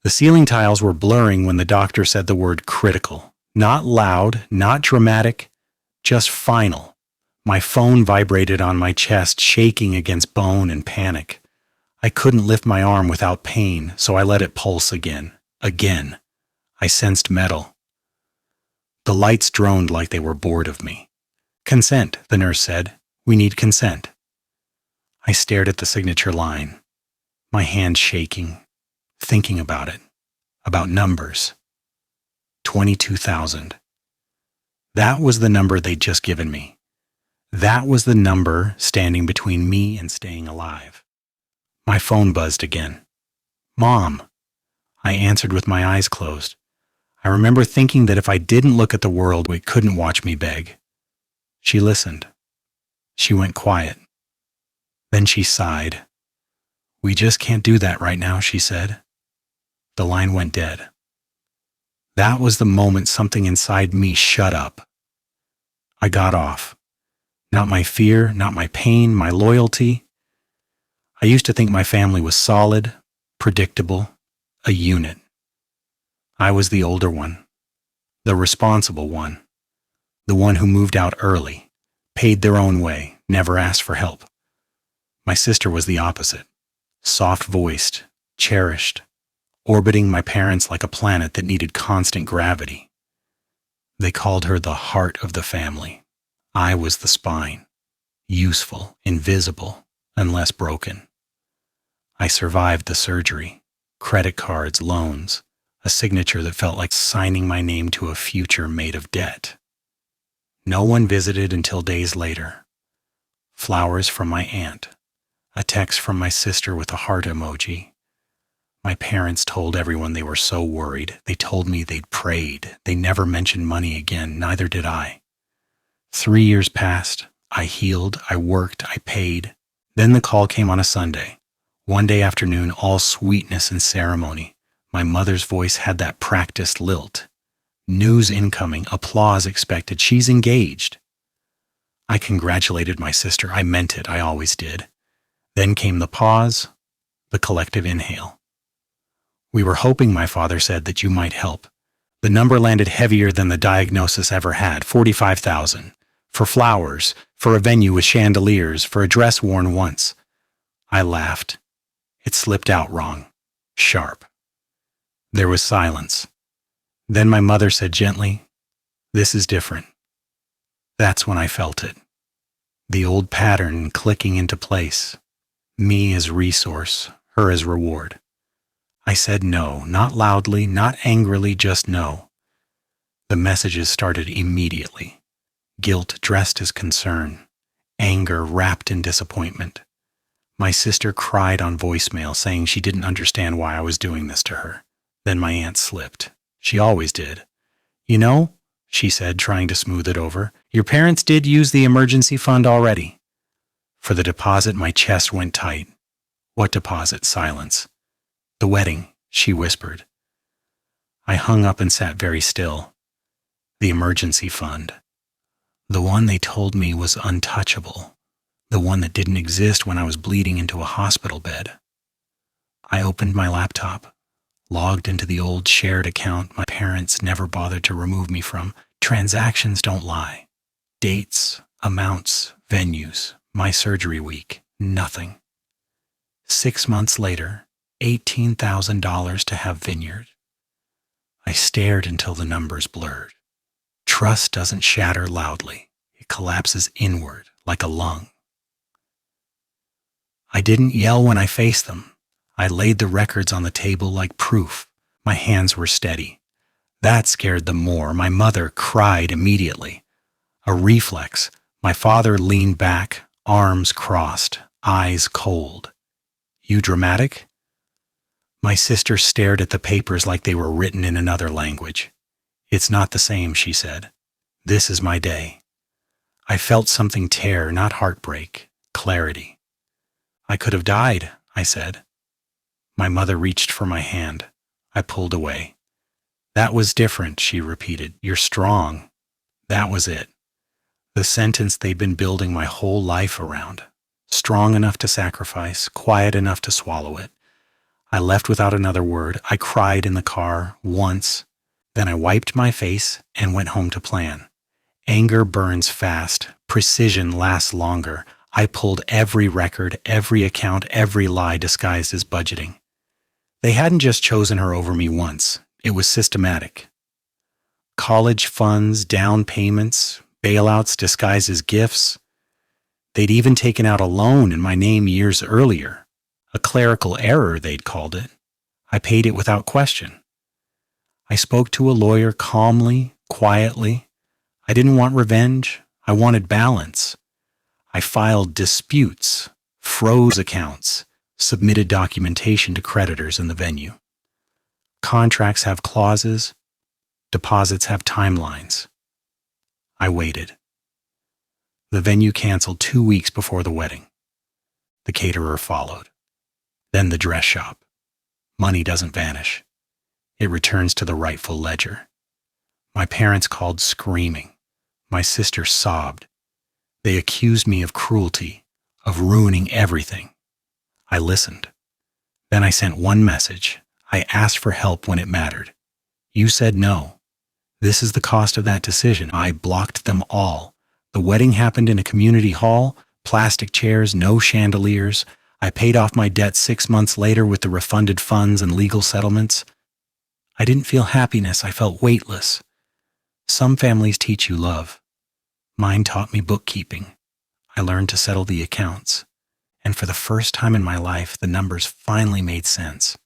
The ceiling tiles were blurring when the doctor said the word critical. Not loud, not dramatic, just final. My phone vibrated on my chest, shaking against bone and panic. I couldn't lift my arm without pain, so I let it pulse again. Again. I sensed metal. The lights droned like they were bored of me. Consent, the nurse said. We need consent. I stared at the signature line, my hand shaking, thinking about it, about numbers. 22,000. That was the number they'd just given me. That was the number standing between me and staying alive. My phone buzzed again. Mom. I answered with my eyes closed. I remember thinking that if I didn't look at the world, it couldn't watch me beg. She listened. She went quiet. Then she sighed. We just can't do that right now, she said. The line went dead. That was the moment something inside me shut up. I got off. Not my fear, not my pain, my loyalty. I used to think my family was solid, predictable, a unit. I was the older one, the responsible one, the one who moved out early, paid their own way, never asked for help. My sister was the opposite, soft-voiced, cherished, orbiting my parents like a planet that needed constant gravity. They called her the heart of the family. I was the spine, useful, invisible, unless broken. I survived the surgery, credit cards, loans, a signature that felt like signing my name to a future made of debt. No one visited until days later. Flowers from my aunt, a text from my sister with a heart emoji. My parents told everyone they were so worried. They told me they'd prayed. They never mentioned money again, neither did I. 3 years passed. I healed, I worked, I paid. Then the call came on a Sunday. One day afternoon, all sweetness and ceremony. My mother's voice had that practiced lilt. News incoming, applause expected. She's engaged. I congratulated my sister. I meant it. I always did. Then came the pause, the collective inhale. We were hoping, my father said, that you might help. The number landed heavier than the diagnosis ever had, 45,000. For flowers, for a venue with chandeliers, for a dress worn once. I laughed. It slipped out wrong, sharp. There was silence. Then my mother said gently, "This is different." That's when I felt it. The old pattern clicking into place. Me as resource, her as reward. I said no, not loudly, not angrily, just no. The messages started immediately. Guilt dressed as concern. Anger wrapped in disappointment. My sister cried on voicemail saying she didn't understand why I was doing this to her. Then my aunt slipped. She always did. "You know," she said, trying to smooth it over, "your parents did use the emergency fund already." For the deposit, my chest went tight. What deposit? Silence. "The wedding," she whispered. I hung up and sat very still. The emergency fund. The one they told me was untouchable. The one that didn't exist when I was bleeding into a hospital bed. I opened my laptop, logged into the old shared account my parents never bothered to remove me from. Transactions don't lie. Dates, amounts, venues, my surgery week, nothing. 6 months later, $18,000 to have vineyard. I stared until the numbers blurred. Trust doesn't shatter loudly. It collapses inward like a lung. I didn't yell when I faced them. I laid the records on the table like proof. My hands were steady. That scared them more. My mother cried immediately. A reflex. My father leaned back, arms crossed, eyes cold. "You dramatic?" My sister stared at the papers like they were written in another language. "It's not the same," she said. "This is my day." I felt something tear, not heartbreak, clarity. "I could have died," I said. My mother reached for my hand. I pulled away. "That was different," she repeated. "You're strong." That was it. The sentence they'd been building my whole life around. Strong enough to sacrifice, quiet enough to swallow it. I left without another word. I cried in the car once. Then I wiped my face and went home to plan. Anger burns fast. Precision lasts longer. I pulled every record, every account, every lie disguised as budgeting. They hadn't just chosen her over me once. It was systematic. College funds, down payments, bailouts disguised as gifts. They'd even taken out a loan in my name years earlier. A clerical error, they'd called it. I paid it without question. I spoke to a lawyer calmly, quietly. I didn't want revenge. I wanted balance. I filed disputes, froze accounts, submitted documentation to creditors in the venue. Contracts have clauses. Deposits have timelines. I waited. The venue canceled 2 weeks before the wedding. The caterer followed. Then the dress shop. Money doesn't vanish. It returns to the rightful ledger. My parents called screaming. My sister sobbed. They accused me of cruelty, of ruining everything. I listened. Then I sent one message. I asked for help when it mattered. You said no. This is the cost of that decision. I blocked them all. The wedding happened in a community hall, plastic chairs, no chandeliers. I paid off my debt 6 months later with the refunded funds and legal settlements. I didn't feel happiness. I felt weightless. Some families teach you love. Mine taught me bookkeeping. I learned to settle the accounts. And for the first time in my life, the numbers finally made sense.